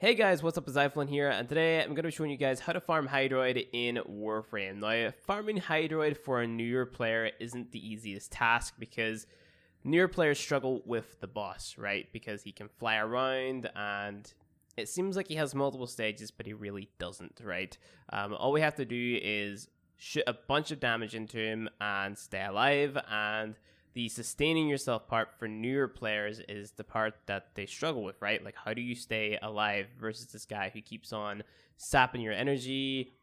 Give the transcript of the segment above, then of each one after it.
Hey guys, what's up? It's Zyflin here, and today I'm going to be showing you guys how to farm Hydroid in Warframe. Now, farming Hydroid for a newer player isn't the easiest task because newer players struggle with the boss, right? Because he can fly around and it seems like he has multiple stages, but he really doesn't, right? All we have to do is shoot a bunch of damage into him and stay alive, and the sustaining yourself part for newer players is the part that they struggle with, right? Like, how do you stay alive versus this guy who keeps on sapping your energy,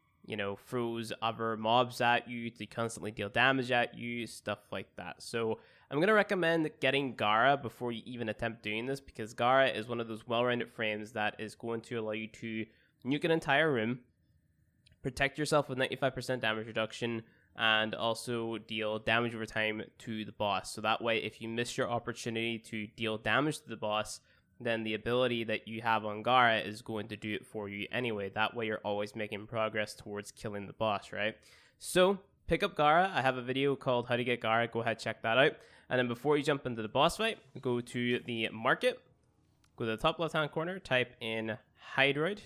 throws other mobs at you to constantly deal damage at you, stuff like that. So I'm going to recommend getting Gara before you even attempt doing this, because Gara is one of those well-rounded frames that is going to allow you to nuke an entire room, protect yourself with 95% damage reduction, and also deal damage over time to the boss. So that way, if you miss your opportunity to deal damage to the boss, then the ability that you have on Gara is going to do it for you anyway. That way you're always making progress towards killing the boss, right? So pick up Gara. I have a video called How to Get Gara. Go ahead, check that out. And then before you jump into the boss fight, go to the market, go to the top left hand corner, type in Hydroid,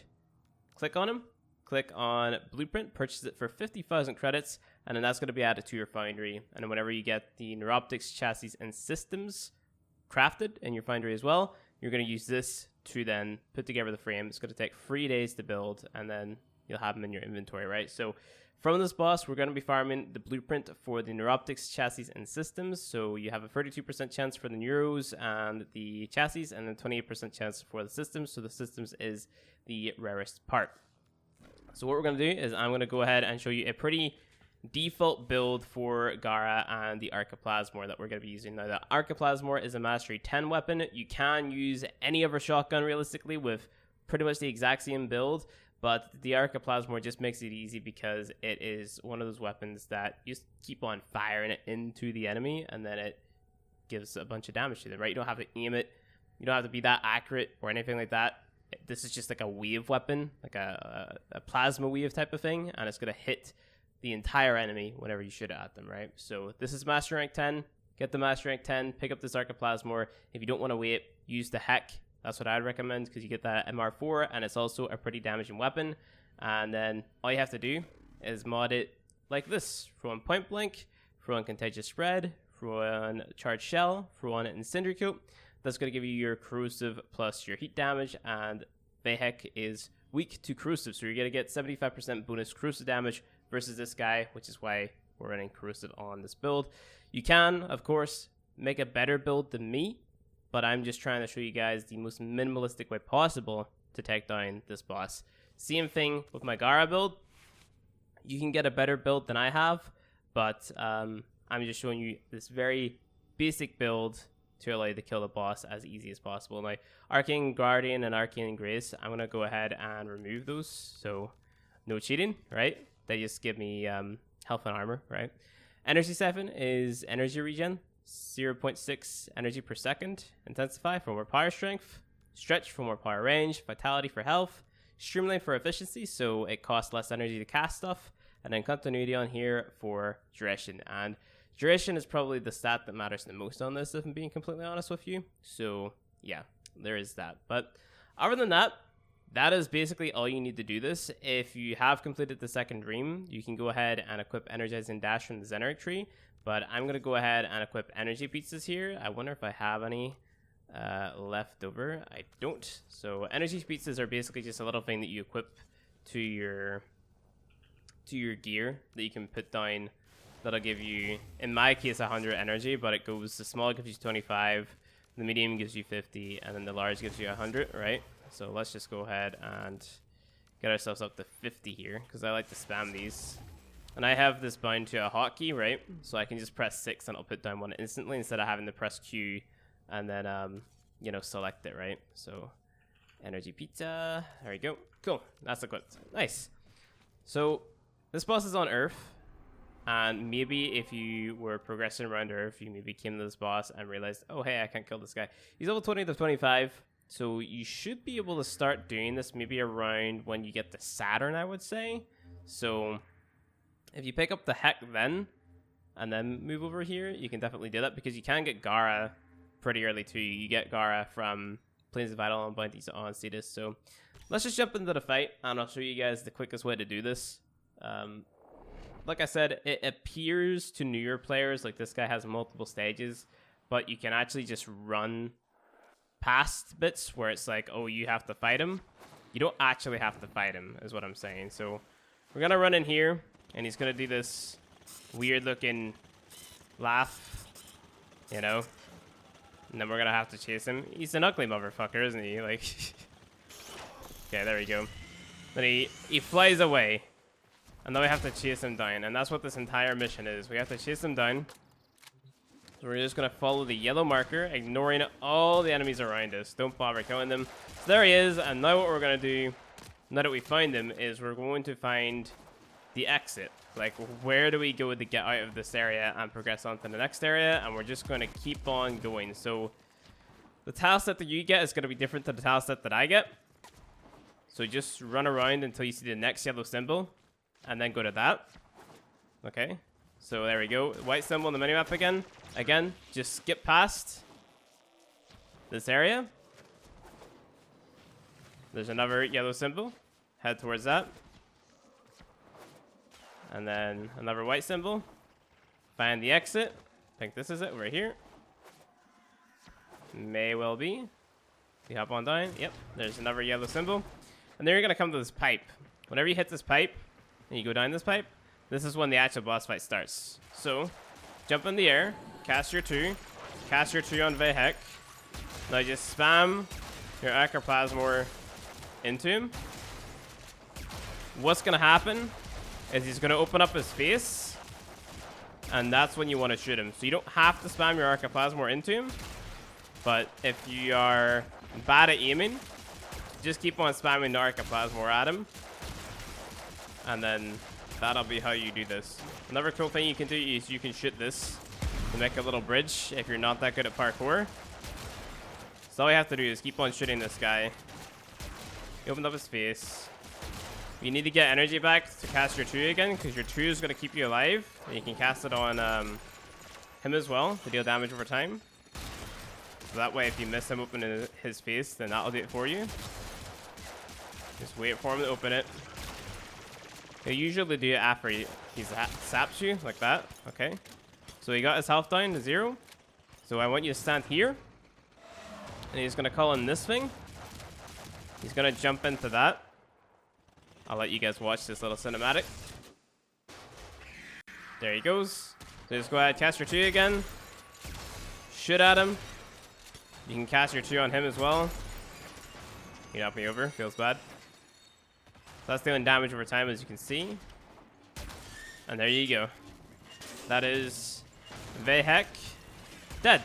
click on him, click on Blueprint, purchase it for 50,000 credits, and then that's going to be added to your foundry. And then whenever you get the Neuroptics chassis and systems crafted in your foundry as well, you're going to use this to then put together the frame. It's going to take 3 days to build, and then you'll have them in your inventory, right? So from this boss, we're going to be farming the blueprint for the Neuroptics chassis and systems. So you have a 32% chance for the Neuros and the chassis, and then 28% chance for the systems. So the systems is the rarest part. So what we're going to do is I'm going to go ahead and show you a pretty default build for Gara and the Archiplasmor that we're going to be using. Now, the Archiplasmor is a Mastery 10 weapon. You can use any other shotgun realistically with pretty much the exact same build, but the Archiplasmor just makes it easy because it is one of those weapons that you just keep on firing it into the enemy, and then it gives a bunch of damage to them, right? You don't have to aim it. You don't have to be that accurate or anything like that. This is just like a wave weapon, like a plasma wave type of thing, and it's going to hit the entire enemy whenever you shoot it at them, right? So this is Master Rank 10. Get the Master Rank 10, pick up this Archiplasmor. If you don't want to wait, use the Heck. That's what I'd recommend, because you get that MR4, and it's also a pretty damaging weapon. And then all you have to do is mod it like this. Throw on Point Blank, throw on Contagious Spread, throw on Charged Shell, throw on Incendiary Coat. That's going to give you your corrosive plus your heat damage, and Vehek is weak to corrosive, so you're going to get 75% bonus corrosive damage versus this guy, which is why we're running corrosive on this build. You can, of course, make a better build than me, but I'm just trying to show you guys the most minimalistic way possible to take down this boss. Same thing with my Gara build. You can get a better build than I have, but I'm just showing you this very basic build to allow you to kill the boss as easy as possible. Now, Arcane Guardian and Arcane Grace, I'm going to go ahead and remove those, so no cheating, right? They just give me health and armor, right? Energy 7 is energy regen, 0.6 energy per second, Intensify for more power strength, Stretch for more power range, Vitality for health, Streamline for efficiency, so it costs less energy to cast stuff, and then Continuity on here for duration. And duration is probably the stat that matters the most on this, if I'm being completely honest with you. So yeah, there is that. But other than that, that is basically all you need to do this. If you have completed the second dream, you can go ahead and equip Energizing Dash from the Xeneric tree. But I'm going to go ahead and equip Energy Pizzas here. I wonder if I have any left over. I don't. So Energy Pizzas are basically just a little thing that you equip to your gear that you can put down. That'll give you, in my case, 100 energy, but it goes, the small gives you 25, the medium gives you 50, and then the large gives you 100, right? So let's just go ahead and get ourselves up to 50 here, because I like to spam these. And I have this bound to a hotkey, right? So I can just press 6 and it'll put down one instantly instead of having to press Q and then, select it, right? So Energy Pizza, there we go. Cool, that's equipped. Nice. So this boss is on Earth. And maybe if you were progressing around Earth, you maybe came to this boss and realized, oh, hey, I can't kill this guy. He's level 20 to 25, so you should be able to start doing this maybe around when you get to Saturn, I would say. So if you pick up the Heck then, and then move over here, you can definitely do that, because you can get Gara pretty early too. You get Gara from planes of vital and bounties on status. So let's just jump into the fight, and I'll show you guys the quickest way to do this. Like I said, it appears to newer players like this guy has multiple stages, but you can actually just run past bits where it's like, oh, you have to fight him. You don't actually have to fight him, is what I'm saying. So we're gonna run in here, and he's gonna do this weird looking laugh, you know, and then we're gonna have to chase him. He's an ugly motherfucker, isn't he? Like, okay, there we go. Then he flies away, and then we have to chase him down, and that's what this entire mission is. We have to chase him down. So we're just gonna follow the yellow marker, ignoring all the enemies around us. Don't bother killing them. So there he is, and now what we're gonna do, now that we find him, is we're going to find the exit. Like, where do we go to get out of this area and progress on to the next area? And we're just gonna keep on going. So the tile set that you get is gonna be different to the tile set that I get. So just run around until you see the next yellow symbol, and then go to that. Okay. So there we go. White symbol on the minimap again. Again, just skip past this area. There's another yellow symbol. Head towards that. And then another white symbol. Find the exit. I think this is it. We're here. May well be. You hop on down. Yep. There's another yellow symbol. And then you're going to come to this pipe. Whenever you hit this pipe, and you go down this pipe, this is when the actual boss fight starts. So, jump in the air, cast your 2 on Vehek. Now just spam your Acroplasmor into him. What's gonna happen is he's gonna open up his face, and that's when you want to shoot him. So you don't have to spam your Acroplasmor into him, but if you are bad at aiming, just keep on spamming the Archoplasmor at him, and then that'll be how you do this. Another cool thing you can do is you can shoot this to make a little bridge if you're not that good at parkour. So all you have to do is keep on shooting this guy. He opened up his face. You need to get energy back to cast your 2 again, because your 2 is going to keep you alive. And you can cast it on him as well to deal damage over time. So that way, if you miss him opening his face, then that'll do it for you. Just wait for him to open it. He'll usually do it after he saps you, like that. Okay. So he got his health down to 0. So I want you to stand here. And he's going to call in this thing. He's going to jump into that. I'll let you guys watch this little cinematic. There he goes. So just go ahead, cast your 2 again. Shoot at him. You can cast your 2 on him as well. He knocked me over. Feels bad. So that's dealing damage over time, as you can see. And there you go. That is Vehek dead.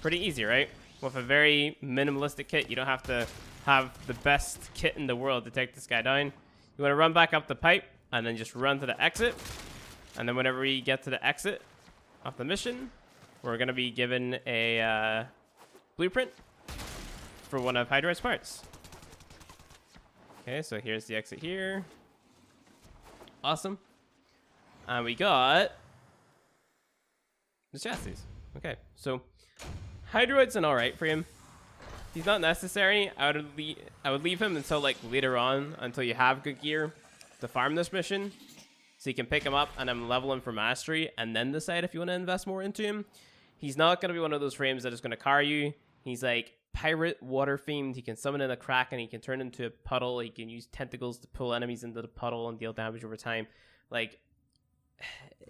Pretty easy, right? With a very minimalistic kit. You don't have to have the best kit in the world to take this guy down. You want to run back up the pipe and then just run to the exit. And then whenever we get to the exit of the mission, we're going to be given a blueprint for one of Hydroid's parts. Okay, so here's the exit here. Awesome. And we got the chassis. Okay, so Hydroid's an alright frame. He's not necessary. I would leave him until like later on, until you have good gear to farm this mission. So you can pick him up and then level him for mastery and then decide if you want to invest more into him. He's not going to be one of those frames that is going to carry you. He's like pirate water themed. He can summon in a kraken. He can turn into a puddle. He can use tentacles to pull enemies into the puddle and deal damage over time. Like,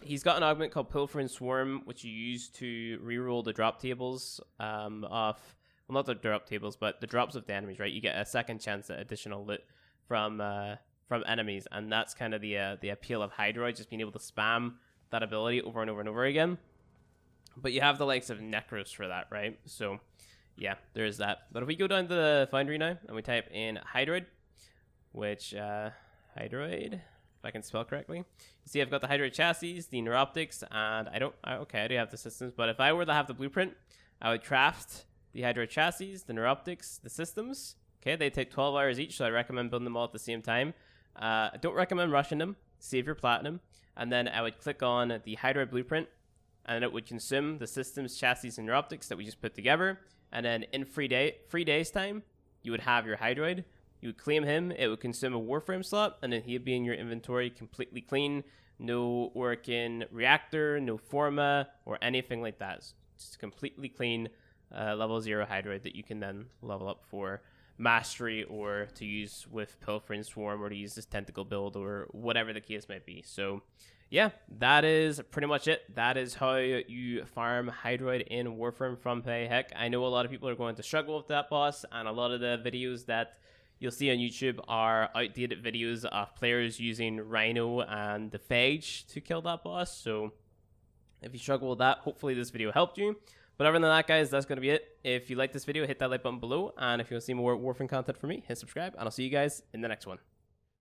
he's got an augment called Pilfering Swarm, which you use to reroll the drop tables well, not the drop tables, but the drops of the enemies, right? You get a second chance at additional loot from enemies, and that's kind of the appeal of Hydroid, just being able to spam that ability over and over and over again. But you have the likes of Necros for that, right? So yeah, there is that. But if we go down to the Foundry now and we type in Hydroid, which Hydroid, if I can spell correctly, you see I've got the Hydroid chassis, the neuroptics, and I do have the systems. But if I were to have the blueprint, I would craft the Hydroid chassis, the neuroptics, the systems. Okay, they take 12 hours each, so I recommend building them all at the same time. I don't recommend rushing them. Save your platinum. And then I would click on the Hydroid blueprint, and it would consume the systems, chassis, and neuroptics that we just put together. and then in 3 days time, you would have your Hydroid. You would claim him. It would consume a Warframe slot, and then he'd be in your inventory completely clean. No working reactor, no forma, or anything like that. It's just completely clean level 0 Hydroid that you can then level up for mastery or to use with Pilfering Swarm or to use this tentacle build or whatever the case might be. So yeah, that is pretty much it. That is how you farm Hydroid in Warframe from Play. Heck, I know a lot of people are going to struggle with that boss, and a lot of the videos that you'll see on YouTube are outdated videos of players using Rhino and the Phage to kill that boss. So if you struggle with that, hopefully this video helped you. But other than that, guys, that's going to be it. If you like this video, hit that like button below. And if you want to see more Warframe content from me, hit subscribe. And I'll see you guys in the next one.